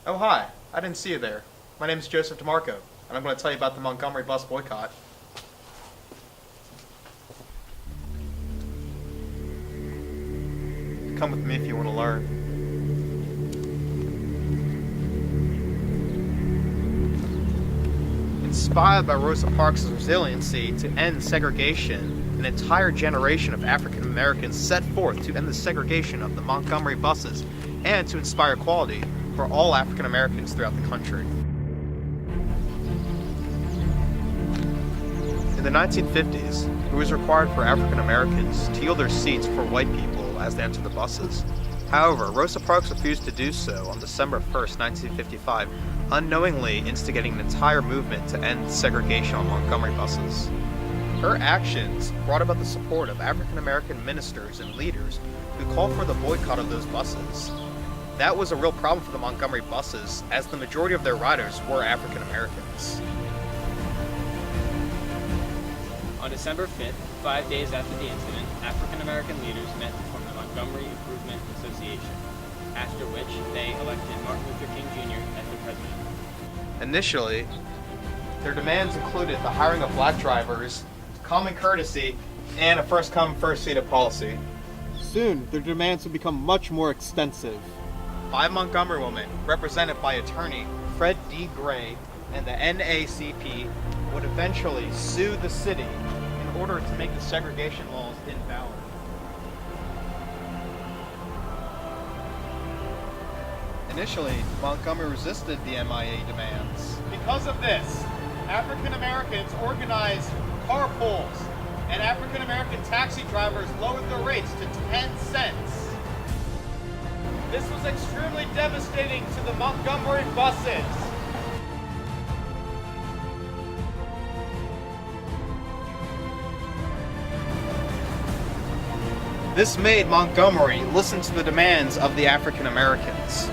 Oh, hi. I didn't see you there. My name is Joseph DeMarco, and I'm going to tell you about the Montgomery Bus Boycott. Come with me if you want to learn. Inspired by Rosa Parks' resiliency to end segregation, an entire generation of African Americans set forth to end the segregation of the Montgomery buses and to inspire equality for all African Americans throughout the country. In the 1950s, it was required for African Americans to yield their seats for white people as they entered the buses. However, Rosa Parks refused to do so on December 1st, 1955, unknowingly instigating an entire movement to end segregation on Montgomery buses. Her actions brought about the support of African American ministers and leaders who called for the boycott of those buses. That was a real problem for the Montgomery buses, as the majority of their riders were African Americans. On December 5th, 5 days after the incident, African American leaders met to form the Montgomery Improvement Association, after which they elected Martin Luther King Jr. as their president. Initially, their demands included the hiring of black drivers, common courtesy, and a first-come, first-seated policy. Soon, their demands would become much more extensive. 5 Montgomery women, represented by attorney Fred D. Gray and the NAACP, would eventually sue the city in order to make the segregation laws invalid. Initially, Montgomery resisted the MIA demands. Because of this, African Americans organized carpools, and African American taxi drivers lowered their rates to 10 cents. This was extremely devastating to the Montgomery buses. This made Montgomery listen to the demands of the African Americans.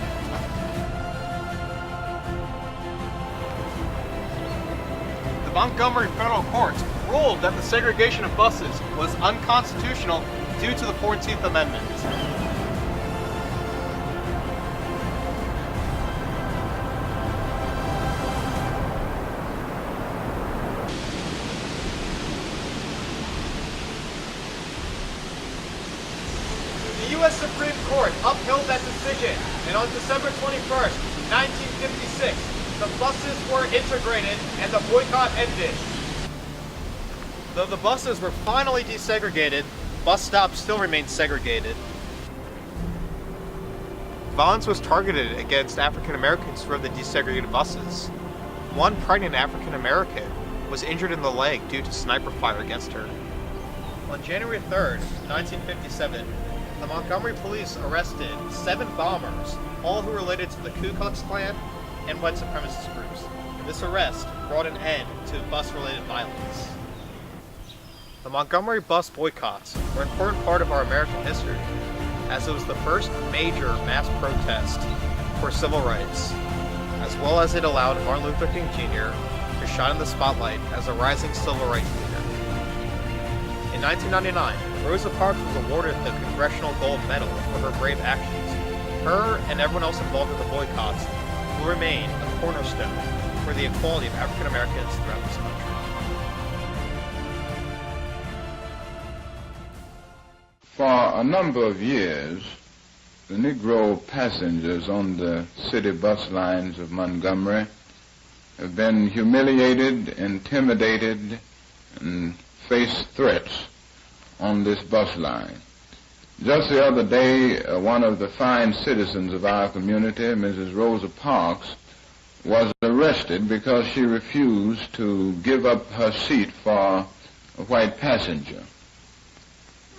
The Montgomery Federal Court ruled that the segregation of buses was unconstitutional due to the 14th Amendment. The U.S. Supreme Court upheld that decision, and on December 21st, 1956, the buses were integrated and the boycott ended. Though the buses were finally desegregated, bus stops still remained segregated. Violence was targeted against African Americans who rode the desegregated buses. One pregnant African American was injured in the leg due to sniper fire against her. On January 3rd, 1957, the Montgomery police arrested 7 bombers, all who related to the Ku Klux Klan and white supremacist groups. This arrest brought an end to bus-related violence. The Montgomery bus boycotts were an important part of our American history, as it was the first major mass protest for civil rights, as well as it allowed Martin Luther King Jr. to shine in the spotlight as a rising civil rights leader. In 1999, Rosa Parks was awarded the Congressional Gold Medal for her brave actions. Her and everyone else involved in the boycotts will remain a cornerstone for the equality of African Americans throughout this country. For a number of years, the Negro passengers on the city bus lines of Montgomery have been humiliated, intimidated, and faced threats on this bus line. Just the other day, one of the fine citizens of our community, Mrs. Rosa Parks, was arrested because she refused to give up her seat for a white passenger.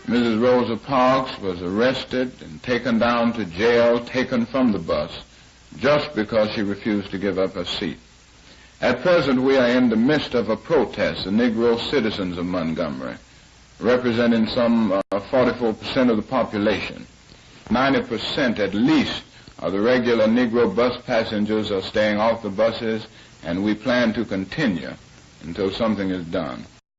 Mrs. Rosa Parks was arrested and taken down to jail, taken from the bus, just because she refused to give up her seat. At present, we are in the midst of a protest, the Negro citizens of Montgomery, representing some 44% of the population. 90% at least of the regular Negro bus passengers are staying off the buses, and we plan to continue until something is done.